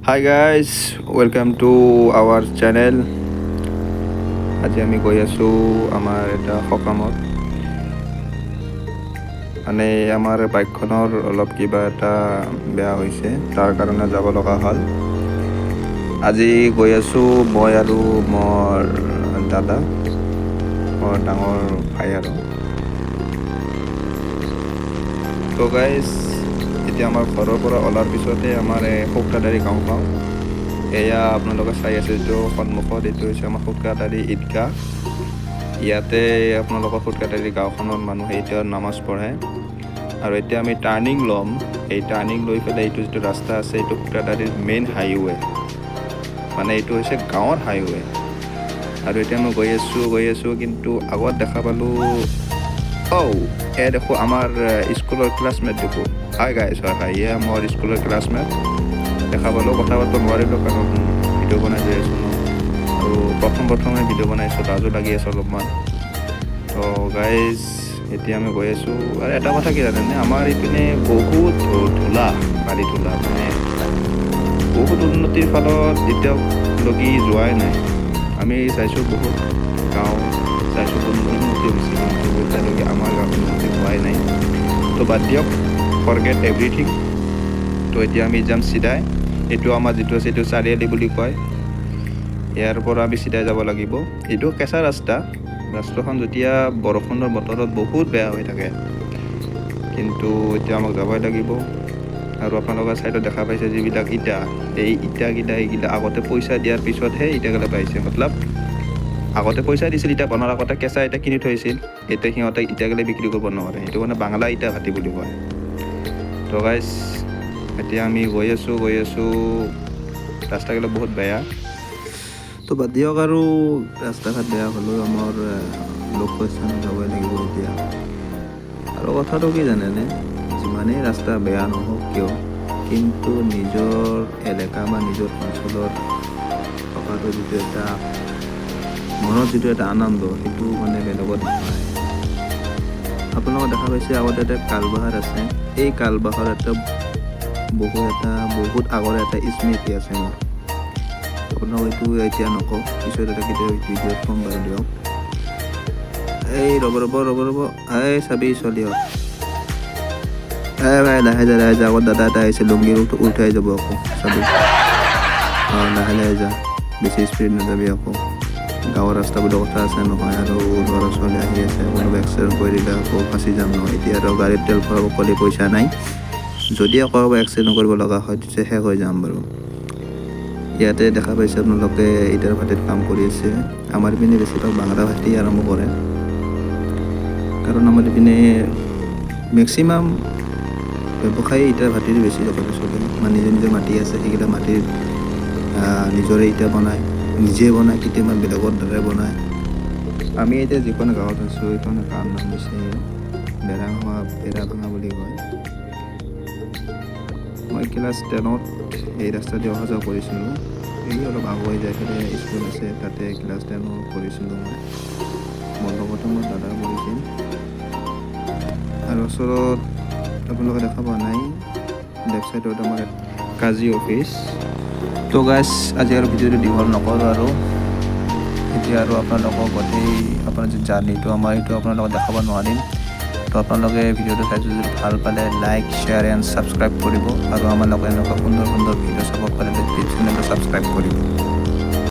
Hi guys, welcome to our channel. আজি আমি গৈ আছোঁ আমাৰ এটা সকামত। মানে আমাৰ বাইকখনৰ অলপ কিবা এটা বেয়া হৈছে, তাৰ কাৰণে যাব লগা হ'ল। আজি গৈ আছোঁ মই আৰু মোৰ দাদা, মোৰ ডাঙৰ ভাই আৰু। তো গাইজ, এতিয়া আমাৰ ঘৰৰ পৰা ওলাৰ পিছতে আমাৰ শুক্ৰাদাৰী গাঁও পাওঁ। এয়া আপোনালোকে চাই আছে যিটো সন্মুখত, এইটো হৈছে আমাৰ শুক্ৰাদাৰী ঈদগাহ। ইয়াতে আপোনালোকৰ শুক্ৰাদাৰী গাঁওখনৰ মানুহে এতিয়া নামাজ পঢ়ে। আৰু এতিয়া আমি টাৰ্ণিং ল'ম। এই টাৰ্ণিং লৈ পেলাই এইটো যিটো ৰাস্তা আছে, এইটো শুক্ৰাদাৰীৰ মেইন হাইৱে, মানে এইটো হৈছে গাঁৱৰ হাইৱে। আৰু এতিয়া মই গৈ আছোঁ কিন্তু আগত দেখা পালোঁ দেখো আমাৰ স্কুলৰ ক্লাছমেট দেখোঁ। হাই গাইজ, হয় এয়া মোৰ স্কুলৰ ক্লাছমেট দেখা পালোঁ। কথা পাতিব নোৱাৰিলোঁ কাৰণ ভিডিঅ' বনাই যাই আছোঁ ন, আৰু প্ৰথমে ভিডিঅ' বনাইছোঁ, লাজো লাগি আছে অলপমান। তো গাইজ, এতিয়া আমি গৈ আছোঁ। আৰু এটা কথা কি জানেনে, আমাৰ ইপিনে বহুত বালি ধূলা, মানে বহুত উন্নতিৰ ফালত এতিয়ালৈকে যোৱাই নাই। আমি চাইছোঁ বহুত গাঁও, চাইছোঁ বহুত উন্নতি হৈছে, কিন্তু এতিয়ালৈকে আমাৰ গাঁৱত উন্নতি হোৱাই নাই। তো বাদ দিয়ক, ফৰগেট এভৰিথিং। তো এতিয়া আমি যাম চিধাই। এইটো আমাৰ যিটো আছে এইটো চাৰিআলি বুলি কয়। ইয়াৰ পৰা আমি চিধাই যাব লাগিব। এইটো কেঁচা ৰাস্তাখন যেতিয়া বৰষুণৰ বতৰত বহুত বেয়া হৈ থাকে, কিন্তু এতিয়া আমাক যাবই লাগিব। আৰু আপোনালোকৰ ছাইডত দেখা পাইছে যিবিলাক এইগিলা আগতে পইচা দিয়াৰ পিছতহে ইটাগিলা পাইছে। মতলব আগতে পইচা দিছিল, ইটা বনোৱাৰ আগতে কেঁচা ইটা কিনি থৈছিল, এতিয়া সিহঁতে ইটাগিলা বিক্ৰী কৰিব নোৱাৰে। সেইটো মানে বাংলা ইটা ভাটি বুলি কয়। তো গাইজ, এতিয়া আমি গৈ আছোঁ। ৰাস্তাগিলা বহুত বেয়া। তো বাদ দিয়ক, আৰু ৰাস্তা ঘাট বেয়া হ'লেও আমাৰ লক্ষ্যস্থানত যাবই লাগিব এতিয়া। আৰু কথাটো কি জানেনে, যিমানেই ৰাস্তা বেয়া নহওক কিয়, কিন্তু নিজৰ এলেকা বা নিজৰ অঞ্চলত থকাটো যিটো এটা মনত যিটো এটা আনন্দ, সেইটো মানে বেলেগত নহয়। আপোনালোকে দেখা পাইছে আগতে এটা কালবাহাৰ আছে। এই কালবাহৰ বহুত আগৰে এটা স্মৃতি আছে মোৰ। আপোনাক এইটো এতিয়া নকওঁ, পিছত এটা কেতিয়াবা ভিডিঅ'ত কম বাৰু দিয়ক। এই ৰ'ব, এই চাবি চলিয়ক। ভাই লাহে যা আগত দাদা এটা আহিছে, লুংগি উঠাই যাব আকৌ, চাবি। লাহে যা, বেছি স্পীড নাযাবি আকৌ। গাঁৱৰ ৰাস্তা বুলি কথা আছে নহয়, আৰু ল'ৰা ছোৱালী আহি আছে, কোনোবা এক্সিডেণ্ট কৰি দিলে আকৌ ফাঁচি যাম নহয়। এতিয়া আৰু গাড়ীত তেল ভৰাব ক'লে পইচা নাই। যদি আকৌ এক্সিডেণ্ট কৰিব লগা হয়, তেতিয়া শেষ হৈ যাম বাৰু। ইয়াতে দেখা পাইছে আপোনালোকে ইটাৰ ভাটিত কাম কৰি আছে। আমাৰ ইপিনে বেছিভাগ বাংলা ভাটি আৰম্ভ কৰে, কাৰণ আমাৰ ইপিনে মেক্সিমাম ব্যৱসায়ী ইটাৰ ভাটিৰ বেছি লগতে চলে। মানে নিজৰ মাটি আছে, সেইকেইটা মাটিৰ নিজৰে ইটা বনায়, নিজে বনায়, কেতিয়াবা বেলেগৰ দ্বাৰাই বনায়। আমি এতিয়া যিখন গাঁৱত আছোঁ, এইখন গাঁৱৰ নাম হৈছে বেৰাভাঙা বুলি কয়। মই ক্লাছ 10ত এই ৰাস্তা দি অহা যোৱা কৰিছিলোঁ। এই অলপ আগুৱাই যাই পেলাই স্কুল আছে, তাতে ক্লাছ 10ত পঢ়িছিলোঁ মই। মোৰ লগতে মোৰ দাদা পঢ়িছিল। আৰু ওচৰত আপোনালোকে দেখা পোৱা নাই, লেফ্ট চাইডত আমাৰ কাজি অফিচ। তো গাইজ, আজি আৰু ভিডিঅ'টো দীঘল নকৰোঁ আৰু। এতিয়া আৰু আপোনালোকক গোটেই আপোনাৰ যি জাৰ্ণিটো আমাৰ এইটো আপোনালোকক দেখাব নোৱাৰিম। তো আপোনালোকে ভিডিঅ'টো চাইছোঁ যদি ভাল পালে লাইক, শ্বেয়াৰ এণ্ড ছাবস্ক্ৰাইব কৰিব। আৰু আমাৰ লগত এনেকুৱা সুন্দৰ ভিডিঅ' চাব পাৰিলে প্লিজ চেনেলটো ছাবস্ক্ৰাইব কৰিব।